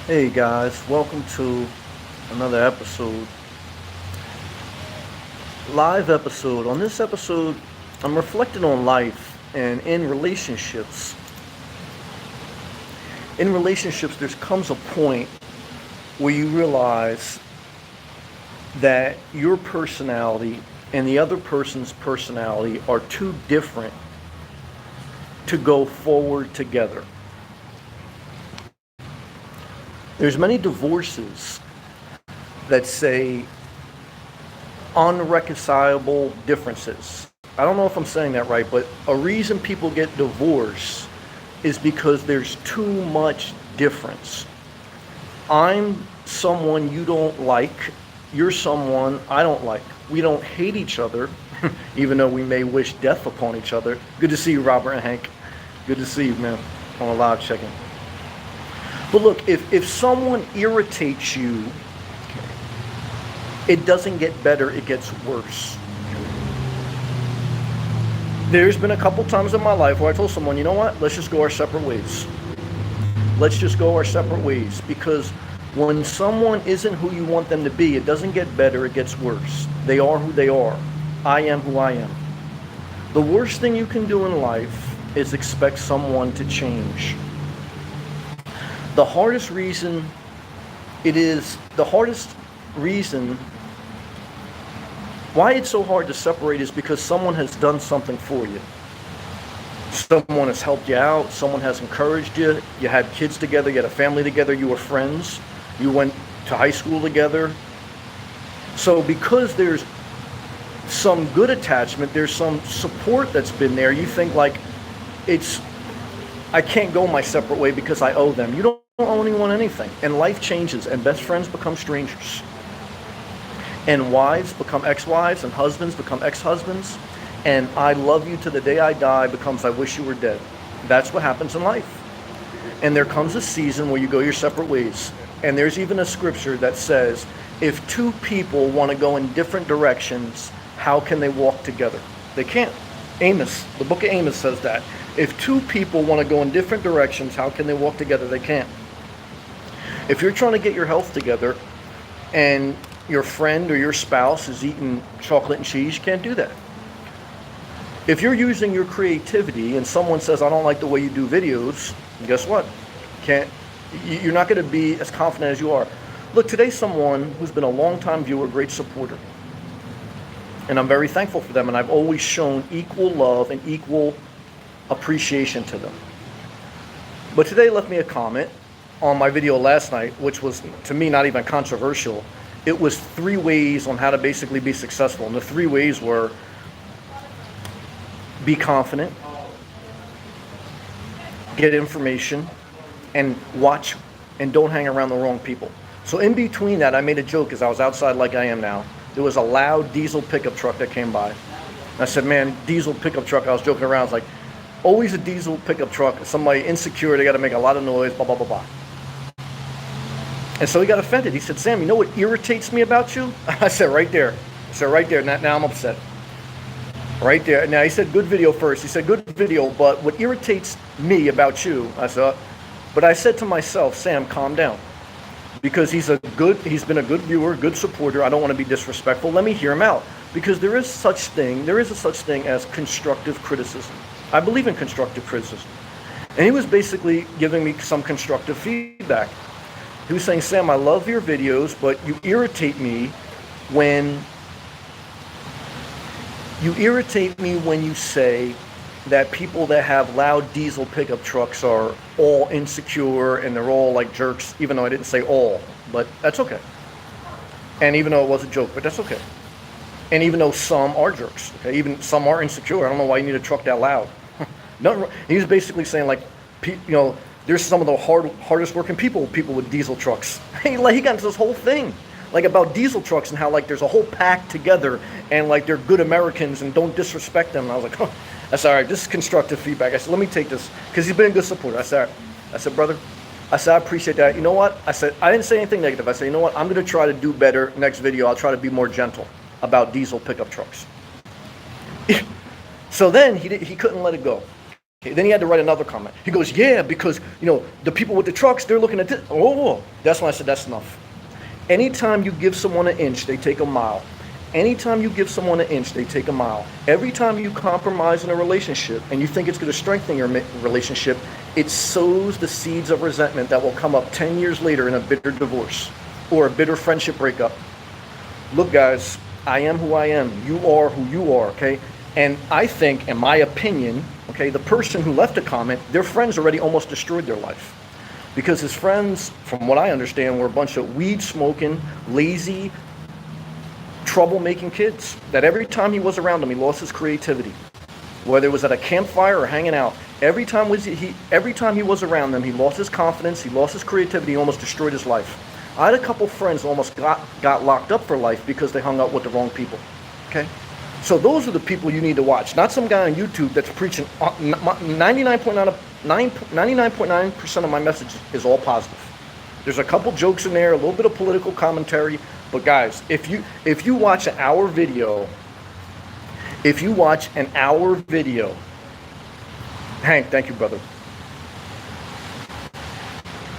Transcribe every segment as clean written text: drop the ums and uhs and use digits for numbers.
Hey guys, welcome to another episode, live episode. On this episode, I'm reflecting on life and in relationships. In relationships, there comes a point where you realize that your personality and the other person's personality are too different to go forward together. There's many divorces that say unreconcilable differences. I don't know if I'm saying that right, but a reason people get divorced is because there's too much difference. I'm someone you don't like, you're someone I don't like. We don't hate each other, even though we may wish death upon each other. Good to see you, Robert and Hank. Good to see you, man, on a live check-in. But look, if someone irritates you, it doesn't get better, it gets worse. There's been a couple times in my life where I told someone, you know what, let's just go our separate ways. Let's just go our separate ways. Because when someone isn't who you want them to be, it doesn't get better, it gets worse. They are who they are. I am who I am. The worst thing you can do in life is expect someone to change. The hardest reason why it's so hard to separate is because someone has done something for you. Someone has helped you out, someone has encouraged you, you had kids together, you had a family together, you were friends, you went to high school together. So because there's some good attachment, there's some support that's been there, you think like, I can't go my separate way because I owe them. You don't owe anyone anything. And life changes, and best friends become strangers. And wives become ex-wives, and husbands become ex-husbands. And I love you to the day I die becomes I wish you were dead. That's what happens in life. And there comes a season where you go your separate ways. And there's even a scripture that says, if two people want to go in different directions, how can they walk together? They can't. Amos, the book of Amos says that. If two people want to go in different directions, how can they walk together? They can't. If you're trying to get your health together and your friend or your spouse is eating chocolate and cheese, you can't do that. If you're using your creativity and someone says, I don't like the way you do videos, guess what? You're not going to be as confident as you are. Look, today's someone who's been a long-time viewer, great supporter. And I'm very thankful for them, and I've always shown equal love and equal appreciation to them. But today left me a comment on my video last night, which was, to me, not even controversial. It was 3 ways on how to basically be successful. And the 3 ways were, be confident, get information, and watch and don't hang around the wrong people. So in between that, I made a joke as I was outside like I am now. There was a loud diesel pickup truck that came by. And I said, man, diesel pickup truck, I was joking around. I was like, always a diesel pickup truck, somebody insecure, they got to make a lot of noise, blah, blah, blah, blah. And so he got offended. He said, Sam, you know what irritates me about you? I said, right there. I said, right there. Now I'm upset. Right there. Now he said, good video first. He said, good video, but what irritates me about you, I said, but I said to myself, Sam, calm down. Because he's been a good viewer, good supporter. I don't want to be disrespectful. Let me hear him out. Because there is a such thing as constructive criticism. I believe in constructive criticism. And he was basically giving me some constructive feedback. He was saying, Sam, I love your videos, but you irritate me when you say that people that have loud diesel pickup trucks are all insecure and they're all like jerks, even though I didn't say all, but that's okay. And even though it was a joke, but that's okay. And even though some are jerks, okay, even some are insecure, I don't know why you need a truck that loud. He was basically saying like, there's some of the hardest working people with diesel trucks. He got into this whole thing, like about diesel trucks and how like there's a whole pack together and like they're good Americans and don't disrespect them. And I was like, I said, all right, this is constructive feedback. I said, let me take this because he's been a good supporter. I said, brother, I appreciate that. You know what? I said, I didn't say anything negative. I said, you know what? I'm going to try to do better next video. I'll try to be more gentle about diesel pickup trucks. So then he couldn't let it go. Okay, then he had to write another comment. He goes, yeah, because, the people with the trucks, they're looking at this. Oh, that's when I said, that's enough. Anytime you give someone an inch, they take a mile. Anytime you give someone an inch, they take a mile. Every time you compromise in a relationship and you think it's going to strengthen your relationship, it sows the seeds of resentment that will come up 10 years later in a bitter divorce or a bitter friendship breakup. Look, guys, I am who I am. You are who you are, okay? And I think, in my opinion, okay, the person who left a comment, their friends already almost destroyed their life. Because his friends, from what I understand, were a bunch of weed-smoking, lazy, troublemaking kids. That every time he was around them, he lost his creativity. Whether it was at a campfire or hanging out, every time he was around them, he lost his confidence, he lost his creativity, he almost destroyed his life. I had a couple friends who almost got locked up for life because they hung out with the wrong people. Okay? So those are the people you need to watch. Not some guy on YouTube that's preaching. 99.9% of my message is all positive. There's a couple jokes in there, a little bit of political commentary. But guys, if you watch an hour video, Hank, thank you, brother.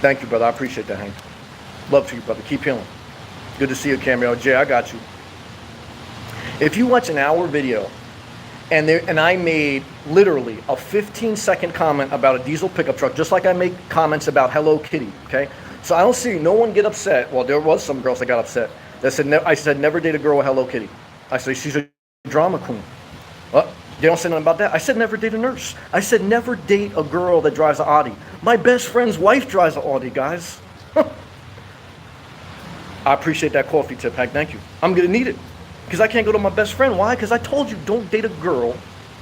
Thank you, brother. I appreciate that, Hank. Love to you, brother. Keep healing. Good to see you, Cameo. Jay, I got you. If you watch an hour video, and I made literally a 15-second comment about a diesel pickup truck, just like I make comments about Hello Kitty, okay? So I don't see no one get upset. Well, there was some girls that got upset. That said, I said, never date a girl with Hello Kitty. I said, she's a drama queen. Well, they don't say nothing about that. I said, never date a nurse. I said, never date a girl that drives an Audi. My best friend's wife drives an Audi, guys. I appreciate that coffee tip, Hank. Thank you. I'm going to need it. Because I can't go to my best friend. Why? Because I told you, don't date a girl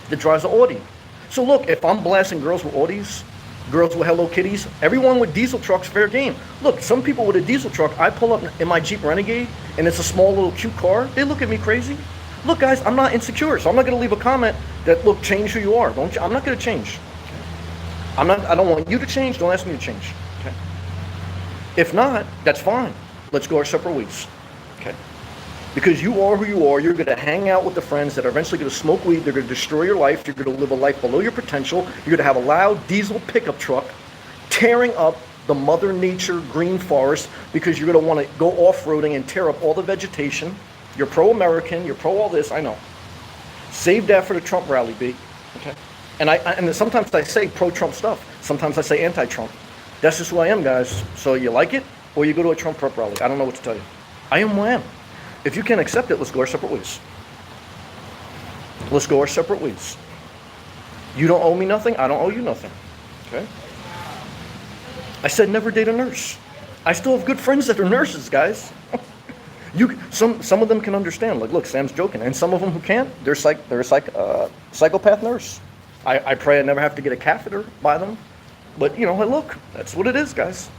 that drives an Audi. So look, if I'm blasting girls with Audis, girls with Hello Kitties, everyone with diesel trucks, fair game. Look, some people with a diesel truck, I pull up in my Jeep Renegade, and it's a small little cute car. They look at me crazy. Look, guys, I'm not insecure, so I'm not going to leave a comment that, look, change who you are. I'm not going to change. I don't want you to change. Don't ask me to change. Okay? If not, that's fine. Let's go our separate ways. Okay? Because you are who you are. You're going to hang out with the friends that are eventually going to smoke weed. They're going to destroy your life. You're going to live a life below your potential. You're going to have a loud diesel pickup truck tearing up the Mother Nature green forest because you're going to want to go off-roading and tear up all the vegetation. You're pro-American. You're pro all this. I know. Save that for the Trump rally, B. Okay? And sometimes I say pro-Trump stuff. Sometimes I say anti-Trump. That's just who I am, guys. So you like it or you go to a Trump prep rally. I don't know what to tell you. I am who I am. If you can't accept it, let's go our separate ways. Let's go our separate ways. You don't owe me nothing. I don't owe you nothing. Okay? I said never date a nurse. I still have good friends that are nurses, guys. Some of them can understand. Like, look, Sam's joking. And some of them who can't, they're a psychopath nurse. I pray I never have to get a catheter by them. But, hey, look, that's what it is, guys.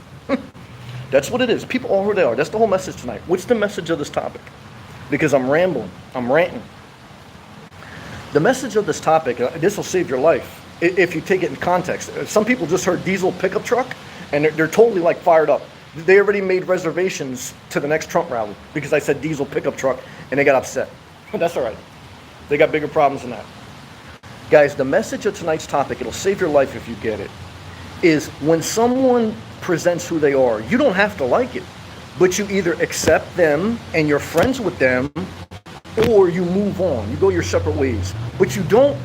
That's what it is. People are who they are. That's the whole message tonight. What's the message of this topic? Because I'm rambling. I'm ranting. The message of this topic, this will save your life if you take it in context. Some people just heard diesel pickup truck, and they're totally, fired up. They already made reservations to the next Trump rally because I said diesel pickup truck, and they got upset. That's all right. They got bigger problems than that. Guys, the message of tonight's topic, it'll save your life if you get it, is when someone presents who they are, you don't have to like it, but you either accept them and you're friends with them, or you move on. You go your separate ways. But you don't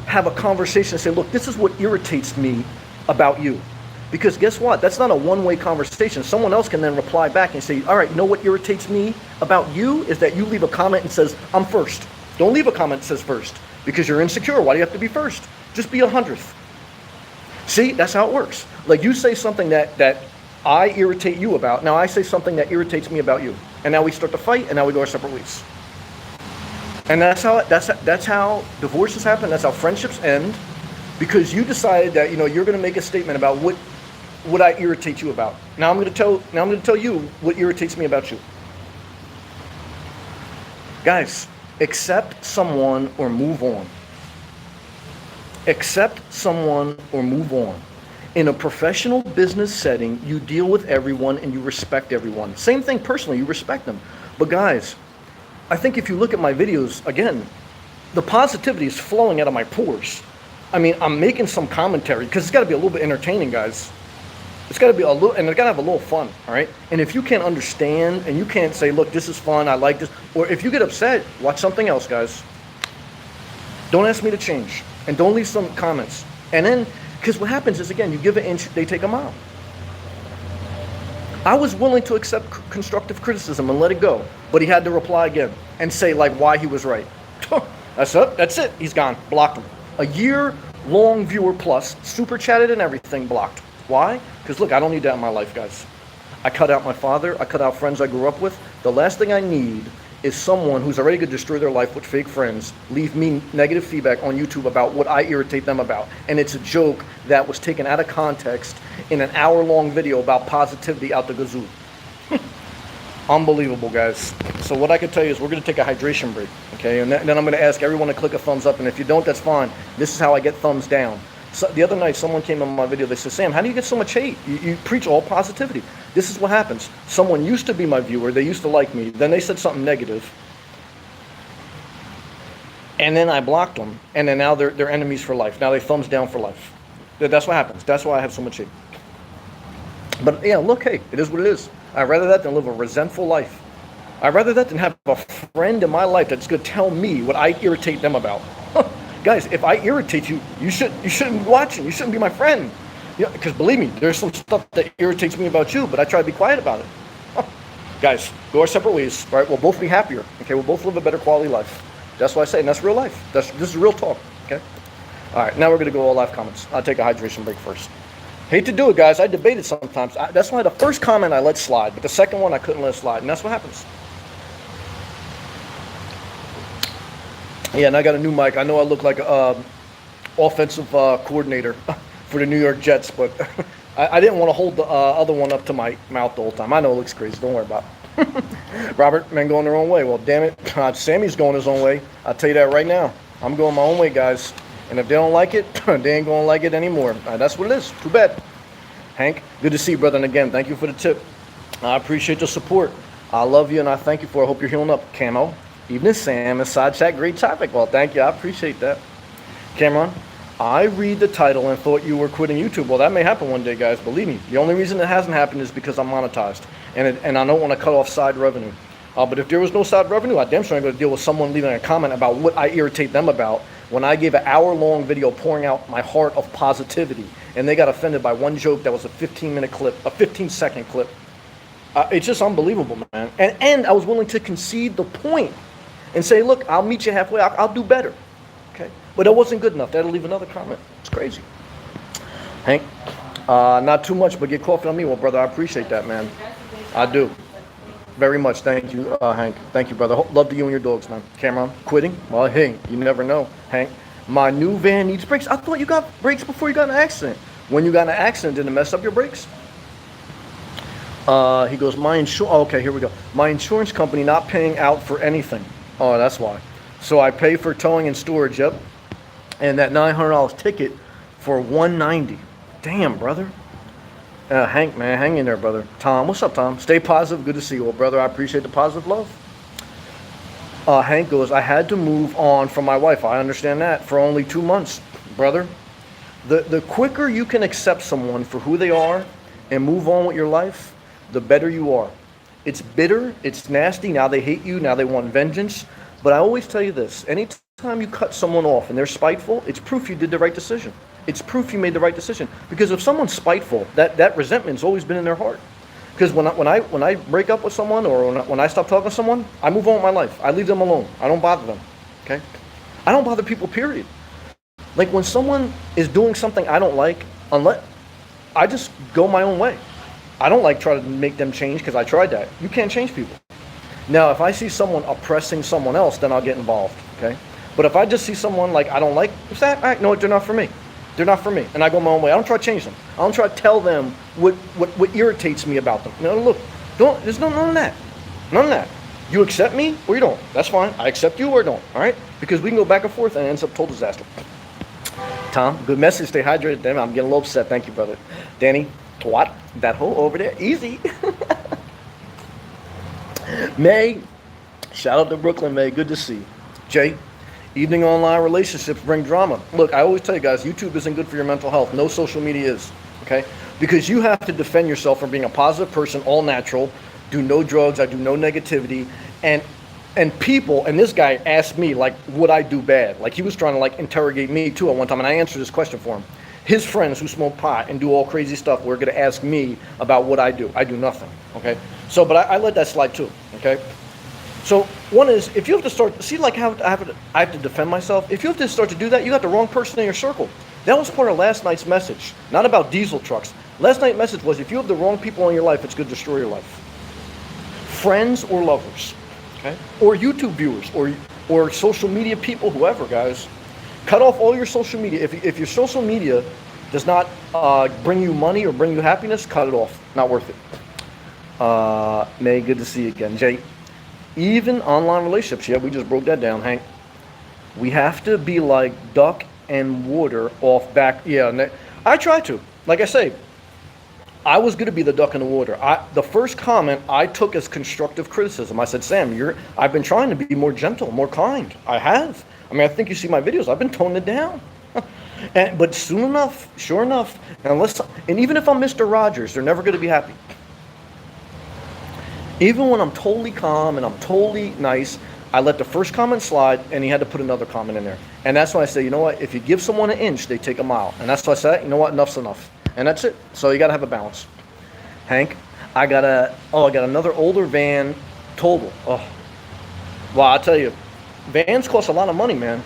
have a conversation and say, look, this is what irritates me about you. Because guess what? That's not a one-way conversation. Someone else can then reply back and say, all right, you know what irritates me about you is that you leave a comment and says, I'm first. Don't leave a comment that says first because you're insecure. Why do you have to be first? Just be 100th. See, that's how it works. Like you say something that I irritate you about. Now I say something that irritates me about you. And now we start to fight and now we go our separate ways. And that's how divorces happen. That's how friendships end. Because you decided that you're going to make a statement about what I irritate you about. Now I'm going to tell you what irritates me about you. Guys, accept someone or move on. Accept someone or move on. In a professional business setting, you deal with everyone and you respect everyone. Same thing personally, you respect them. But guys, I think if you look at my videos, again, the positivity is flowing out of my pores. I mean, I'm making some commentary because it's got to be a little bit entertaining, guys. It's got to be a little, and it's got to have a little fun, all right? And if you can't understand and you can't say, look, this is fun, I like this, or if you get upset, watch something else, guys. Don't ask me to change, and don't leave some comments. And then, because what happens is, again, you give an inch, they take a mile. I was willing to accept constructive criticism and let it go, but he had to reply again and say, like, why he was right. That's it. That's it. He's gone. Blocked him. A year-long viewer plus, super chatted and everything, blocked. Why? Because, look, I don't need that in my life, guys. I cut out my father. I cut out friends I grew up with. The last thing I need is someone who's already going to destroy their life with fake friends, leave me negative feedback on YouTube about what I irritate them about. And it's a joke that was taken out of context in an hour-long video about positivity out the gazoo. Unbelievable, guys. So what I can tell you is we're going to take a hydration break, okay? And then I'm going to ask everyone to click a thumbs up. And if you don't, that's fine. This is how I get thumbs down. So the other night, someone came on my video. They said, Sam, how do you get so much hate? You preach all positivity. This is what happens. Someone used to be my viewer. They used to like me. Then they said something negative. And then I blocked them. And then now they're enemies for life. Now they thumbs down for life. That's what happens. That's why I have so much hate. But yeah, look, hey, it is what it is. I'd rather that than live a resentful life. I'd rather that than have a friend in my life that's going to tell me what I irritate them about. Guys, if I irritate you, you shouldn't be watching. You shouldn't be my friend. Yeah, because believe me, there's some stuff that irritates me about you, but I try to be quiet about it. Guys, go our separate ways, right? We'll both be happier, okay? We'll both live a better quality life. That's what I say, and that's real life. This is real talk, okay? All right, now we're going to go all live comments. I'll take a hydration break first. Hate to do it, guys. I debate it sometimes. That's why the first comment I let slide, but the second one I couldn't let slide, and that's what happens. Yeah, and I got a new mic. I know I look like an offensive coordinator for the New York Jets, but I didn't want to hold the other one up to my mouth the whole time. I know it looks crazy. Don't worry about it. Robert, men going their own way. Well, damn it. Sammy's going his own way. I'll tell you that right now. I'm going my own way, guys. And if they don't like it, they ain't going to like it anymore. That's what it is. Too bad. Hank, good to see you, brother. And again, thank you for the tip. I appreciate the support. I love you, and I thank you for it. I hope you're healing up. Camo. Evening, Sam. And side chat, great topic. Well, thank you. I appreciate that. Cameron, I read the title and thought you were quitting YouTube. Well, that may happen one day, guys. Believe me. The only reason it hasn't happened is because I'm monetized. And I don't want to cut off side revenue. But if there was no side revenue, I damn sure ain't going to deal with someone leaving a comment about what I irritate them about when I gave an hour-long video pouring out my heart of positivity. And they got offended by one joke that was a 15-minute clip, a 15-second clip. It's just unbelievable, man. And I was willing to concede the point and say, look, I'll meet you halfway. I'll do better. Okay? But it wasn't good enough. They had to leave another comment. It's crazy. Hank, not too much, but get coffee on me. Well, brother, I appreciate that, man. I do. Very much. Thank you, Hank. Thank you, brother. Love to you and your dogs, man. Cameron, quitting? Well, hey, you never know. Hank, my new van needs brakes. I thought you got brakes before you got in an accident. When you got in an accident, did it mess up your brakes? He goes, okay, here we go. My insurance company not paying out for anything. Oh, that's why. So I pay for towing and storage, yep. And that $900 ticket for $190. Damn, brother. Hank, man, hang in there, brother. Tom, what's up, Tom? Stay positive. Good to see you. Well, brother, I appreciate the positive love. Hank goes, I had to move on from my wife. I understand that. For only 2 months, brother. The quicker you can accept someone for who they are and move on with your life, the better you are. It's bitter. It's nasty. Now they hate you. Now they want vengeance. But I always tell you this. Anytime you cut someone off and they're spiteful, it's proof you did the right decision. It's proof you made the right decision. Because if someone's spiteful, that resentment's always been in their heart. Because when I break up with someone or when I stop talking to someone, I move on with my life. I leave them alone. I don't bother them. Okay? I don't bother people, period. Like when someone is doing something I don't like, I just go my own way. I don't like try to make them change because I tried that. You can't change people. Now, if I see someone oppressing someone else, then I'll get involved. Okay? But if I just see someone like I don't like, it's that, all right, no, they're not for me. They're not for me. And I go my own way. I don't try to change them. I don't try to tell them what irritates me about them. No, look, there's none of that. None of that. You accept me or you don't. That's fine. I accept you or don't. All right? Because we can go back and forth and it ends up total disaster. Tom, good message. Stay hydrated. Damn, I'm getting a little upset. Thank you, brother. Danny, what? That hole over there? Easy. May, shout out to Brooklyn, May. Good to see you. Jay, Evening online relationships bring drama. Look, I always tell you guys, YouTube isn't good for your mental health. No social media is, okay? Because you have to defend yourself from being a positive person, all natural, do no drugs, I do no negativity, and people, and this guy asked me, like, would I do bad? Like, he was trying to, like, interrogate me, too, at one time, and I answered this question for him. His friends who smoke pot and do all crazy stuff were going to ask me about what I do. I do nothing, okay? So, but I let that slide, too, okay? So, one is, if you have to start, see, like, how I have to defend myself? If you have to start to do that, you got the wrong person in your circle. That was part of last night's message, not about diesel trucks. Last night's message was, if you have the wrong people in your life, it's going to destroy your life. Friends or lovers. Okay? Or YouTube viewers, or social media people, whoever, guys. Cut off all your social media. If your social media does not bring you money or bring you happiness, cut it off. Not worth it. May, good to see you again. Jay, even online relationships, yeah, we just broke that down, Hank. We have to be like duck and water off back. Yeah, I try to. Like I say, I was going to be the duck in the water. The first comment I took as constructive criticism. I said, Sam, I've been trying to be more gentle, more kind. I have. I mean, I think you see my videos. I've been toning it down. But soon enough, sure enough, and even if I'm Mr. Rogers, they're never going to be happy. Even when I'm totally calm and I'm totally nice, I let the first comment slide, and he had to put another comment in there. And that's why I say, you know what? If you give someone an inch, they take a mile. And that's why I said, you know what? Enough's enough. And that's it. So you got to have a balance. Hank, I got another older van total. Oh, well, I tell you, vans cost a lot of money, man.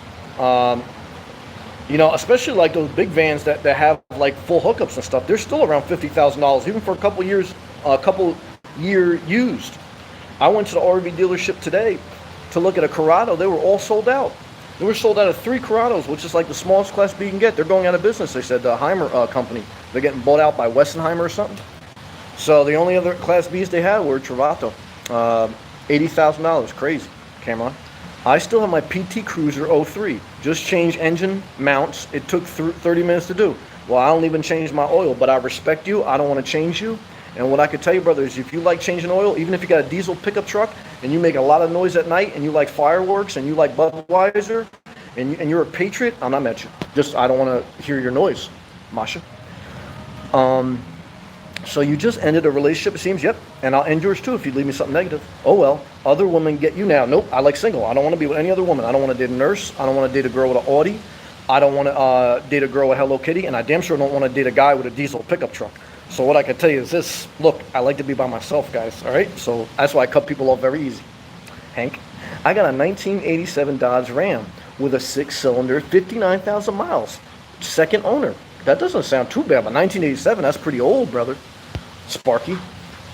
You know, especially like those big vans that have like full hookups and stuff. They're still around $50,000, even for a couple year used. I went to the RV dealership today to look at a Corrado. They were all sold out. They were sold out of 3 Corrados, which is like the smallest Class B you can get. They're going out of business, they said, the Heimer company. They're getting bought out by Wessenheimer or something. So the only other Class Bs they had were Travato. $80,000, crazy, Cameron. I still have my PT Cruiser 03. Just changed engine mounts. It took 30 minutes to do. Well, I don't even change my oil, but I respect you. I don't want to change you. And what I could tell you, brother, is if you like changing oil, even if you got a diesel pickup truck and you make a lot of noise at night and you like fireworks and you like Budweiser and you're a patriot, I'm not mad at you. Just, I don't want to hear your noise, Masha. So you just ended a relationship, it seems. Yep. And I'll end yours too if you leave me something negative. Oh, well, other women get you now. Nope, I like single. I don't want to be with any other woman. I don't want to date a nurse. I don't want to date a girl with an Audi. I don't want to date a girl with Hello Kitty. And I damn sure don't want to date a guy with a diesel pickup truck. So what I can tell you is this. Look, I like to be by myself, guys. All right? So that's why I cut people off very easy. Hank, I got a 1987 Dodge Ram with a 6-cylinder, 59,000 miles. Second owner. That doesn't sound too bad, but 1987, that's pretty old, brother. Sparky,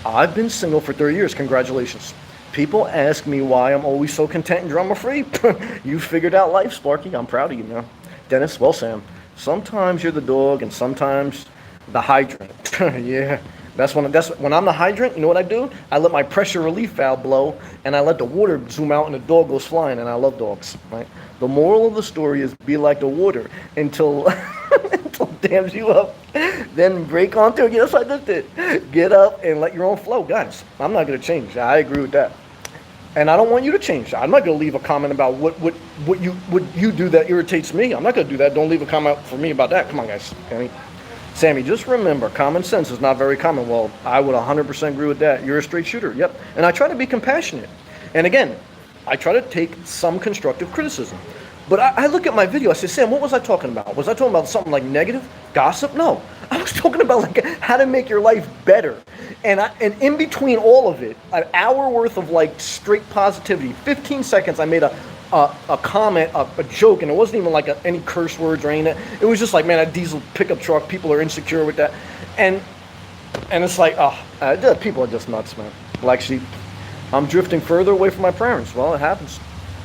I've been single for 30 years. Congratulations. People ask me why I'm always so content and drama-free. You figured out life, Sparky. I'm proud of you, man. Dennis, well, Sam, sometimes you're the dog and sometimes the hydrant. Yeah, that's when I'm the hydrant. You know what I do? I let my pressure relief valve blow, and I let the water zoom out, and the dog goes flying. And I love dogs. Right? The moral of the story is be like the water until until it dams you up. Then break onto it. Yes, I did it. Get up and let your own flow, guys. I'm not gonna change. I agree with that. And I don't want you to change. I'm not going to leave a comment about what you do that irritates me. I'm not going to do that. Don't leave a comment for me about that. Come on, guys. Okay? Sammy, just remember, common sense is not very common. Well, I would 100% agree with that. You're a straight shooter. Yep. And I try to be compassionate. And again, I try to take some constructive criticism. But I look at my video, I say, Sam, what was I talking about? Was I talking about something like negative? Gossip? No. I was talking about like how to make your life better. And in between all of it, an hour worth of like straight positivity, 15 seconds, I made a comment, a joke, and it wasn't even like any curse words or anything. It was just like, man, a diesel pickup truck, people are insecure with that. And it's like, people are just nuts, man. Black sheep. I'm drifting further away from my parents. Well, it happens.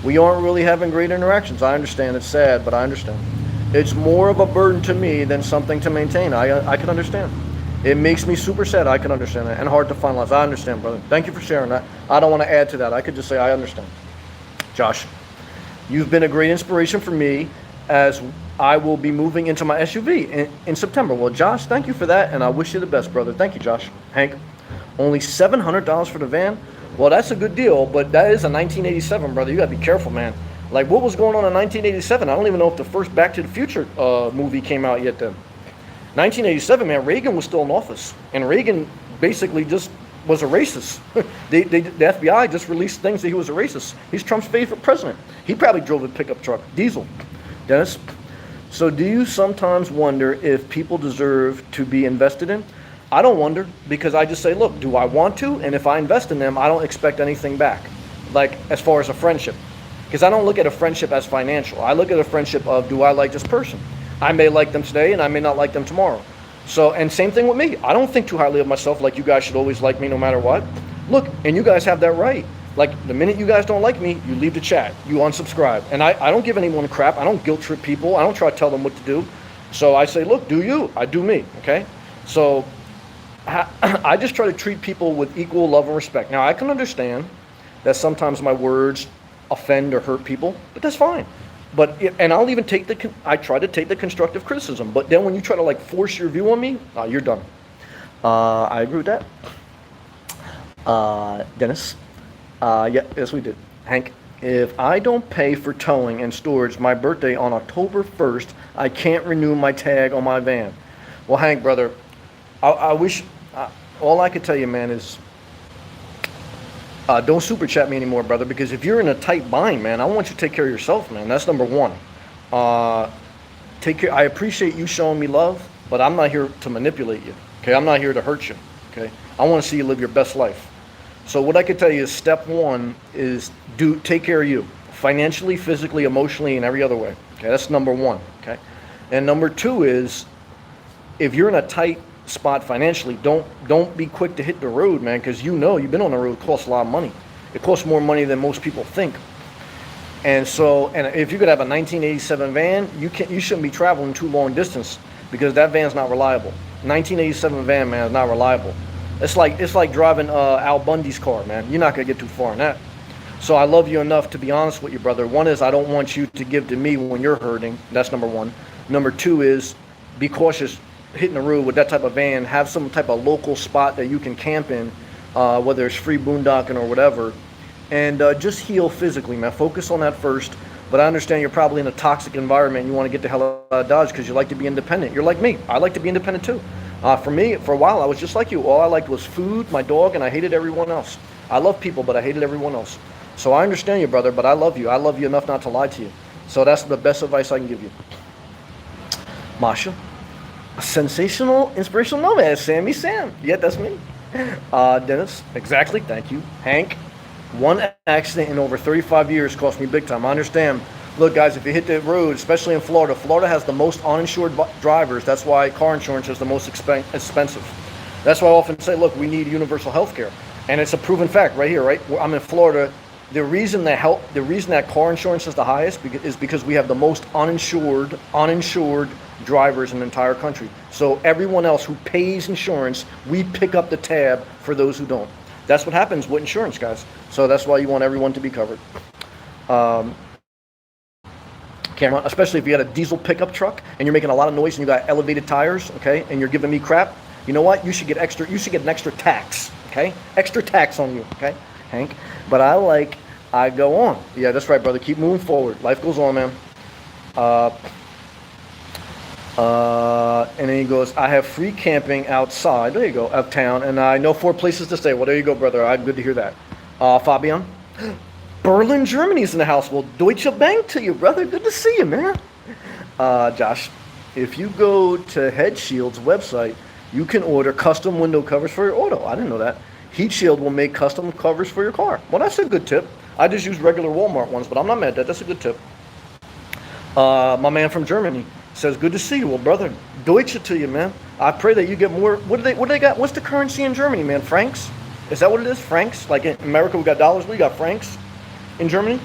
We aren't really having great interactions. I understand it's sad, but I understand. It's more of a burden to me than something to maintain. I can understand. It makes me super sad. I can understand that. And hard to finalize. I understand, brother. Thank you for sharing that. I don't want to add to that. I could just say I understand. Josh, you've been a great inspiration for me as I will be moving into my SUV in September. Well, Josh, thank you for that, and I wish you the best, brother. Thank you, Josh. Hank, only $700 for the van? Well, that's a good deal, but that is a 1987, brother. You got to be careful, man. Like, what was going on in 1987? I don't even know if the first Back to the Future movie came out yet then. 1987, man, Reagan was still in office. And Reagan basically just was a racist. The FBI just released things that he was a racist. He's Trump's favorite president. He probably drove a pickup truck, diesel. Dennis? So do you sometimes wonder if people deserve to be invested in? I don't wonder, because I just say, look, do I want to? And if I invest in them, I don't expect anything back. Like, as far as a friendship. Because I don't look at a friendship as financial. I look at a friendship of, do I like this person? I may like them today and I may not like them tomorrow. So, and same thing with me. I don't think too highly of myself, like you guys should always like me no matter what. Look, and you guys have that right. Like, the minute you guys don't like me, you leave the chat, you unsubscribe. And I don't give anyone crap. I don't guilt trip people. I don't try to tell them what to do. So I say, look, do you, I do me, okay? So I just try to treat people with equal love and respect. Now, I can understand that sometimes my words offend or hurt people, but that's fine. But, and I'll even I try to take the constructive criticism, but then when you try to like force your view on me, you're done. I agree with that. Dennis? Yeah, yes we did. Hank, if I don't pay for towing and storage my birthday on October 1st, I can't renew my tag on my van. Well, Hank, brother, I wish, all I could tell you, man, is don't super chat me anymore, brother, because if you're in a tight bind, man, I want you to take care of yourself, man. That's number one. Take care. I appreciate you showing me love, but I'm not here to manipulate you, okay? I'm not here to hurt you, okay? I want to see you live your best life. So what I could tell you is step one is take care of you, financially, physically, emotionally, and every other way, okay? That's number one, okay? And number two is, if you're in a tight spot financially, don't be quick to hit the road, man, because you've been on the road. It costs a lot of money. It costs more money than most people think. And so, and if you could have a 1987 van, you shouldn't be traveling too long distance, because that van's not reliable. 1987 van, man, is not reliable. It's like driving Al Bundy's car, man. You're not gonna get too far in that. So I love you enough to be honest with you, brother. One is, I don't want you to give to me when you're hurting. That's number one. Number two is, be cautious hitting the road with that type of van. Have some type of local spot that you can camp in, whether it's free boondocking or whatever, and just heal physically, man. Focus on that first. But I understand you're probably in a toxic environment and you want to get the hell out of Dodge because you like to be independent. You're like me. I like to be independent too. For me, for a while, I was just like you. All I liked was food, my dog, and I hated everyone else. I love people, but I hated everyone else. So I understand you, brother, but I love you. I love you enough not to lie to you. So that's the best advice I can give you. Masha? A sensational, inspirational nomad, Sammy Sam. Yeah, that's me. Dennis, exactly, thank you. Hank, one accident in over 35 years cost me big time. I understand. Look, guys, if you hit the road, especially in Florida, Florida has the most uninsured drivers. That's why car insurance is the most expensive. That's why I often say, look, we need universal health care. And it's a proven fact right here, right? I'm in Florida. The reason that car insurance is the highest is because we have the most uninsured drivers in the entire country. So everyone else who pays insurance, we pick up the tab for those who don't. That's what happens with insurance, guys. So that's why you want everyone to be covered. Cameron, especially if you got a diesel pickup truck and you're making a lot of noise and you got elevated tires, okay, and you're giving me crap, you know what? You should get an extra tax, okay? Extra tax on you, okay, Hank? But I go on. Yeah, that's right, brother. Keep moving forward. Life goes on, man. And then he goes, I have free camping outside, there you go, of town, and I know 4 places to stay. Well, there you go, brother. Good to hear that. Fabian? Berlin, Germany's in the house. Well, Deutsche Bank to you, brother. Good to see you, man. Josh, if you go to Head Shield's website, you can order custom window covers for your auto. I didn't know that. Heat Shield will make custom covers for your car. Well, that's a good tip. I just use regular Walmart ones, but I'm not mad at that. That's a good tip. My man from Germany says, good to see you. Well, brother, Deutsche to you, man. I pray that you get more. What do they got? What's the currency in Germany, man? Francs? Is that what it is? Francs? Like in America, we got dollars. We got francs in Germany?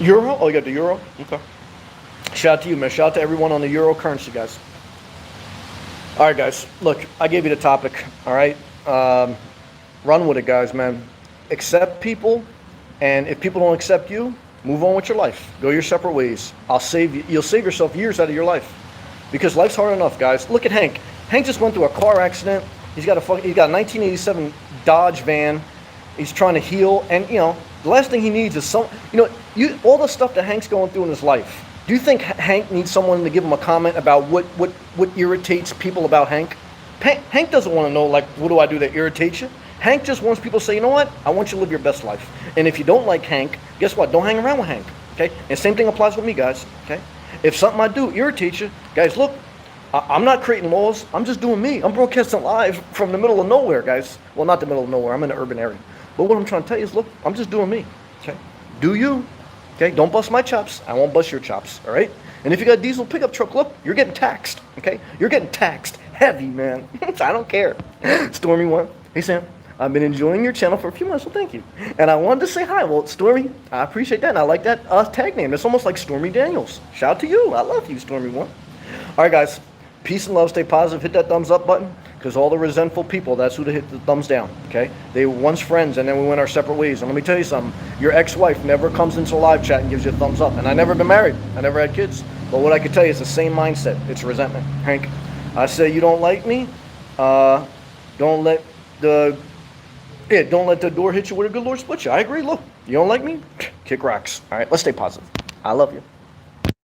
Euro? Oh, you got the euro? Okay. Shout out to you, man. Shout out to everyone on the euro currency, guys. All right, guys. Look, I gave you the topic. All right. Run with it, guys, man. Accept people, and if people don't accept you, move on with your life. Go your separate ways. You'll save yourself years out of your life, because life's hard enough, guys. Look at Hank. Hank just went through a car accident. He's got a 1987 Dodge van. He's trying to heal, and the last thing he needs is all the stuff that Hank's going through in his life. Do you think Hank needs someone to give him a comment about what irritates people about Hank? Hank doesn't want to know, like, what do I do that irritates you? Hank just wants people to say, you know what? I want you to live your best life. And if you don't like Hank, guess what? Don't hang around with Hank. Okay? And same thing applies with me, guys. Okay? If something I do irritates you, guys, look, I'm not creating laws. I'm just doing me. I'm broadcasting live from the middle of nowhere, guys. Well, not the middle of nowhere. I'm in an urban area. But what I'm trying to tell you is, look, I'm just doing me. Okay? Do you? Okay? Don't bust my chops. I won't bust your chops. All right? And if you got a diesel pickup truck, look, you're getting taxed. Okay? You're getting taxed heavy, man. I don't care. Stormy one. Hey, Sam. I've been enjoying your channel for a few months, well, thank you. And I wanted to say hi. Well, Stormy, I appreciate that. And I like that tag name. It's almost like Stormy Daniels. Shout out to you. I love you, Stormy one. All right, guys. Peace and love. Stay positive. Hit that thumbs up button, because all the resentful people, that's who to hit the thumbs down, okay? They were once friends, and then we went our separate ways. And let me tell you something. Your ex-wife never comes into a live chat and gives you a thumbs up. And I never been married. I never had kids. But what I can tell you is the same mindset. It's resentment. Hank, I say you don't like me. Don't let the door hit you with a good Lord split you. I agree. Look, you don't like me? Kick rocks. All right, let's stay positive. I love you.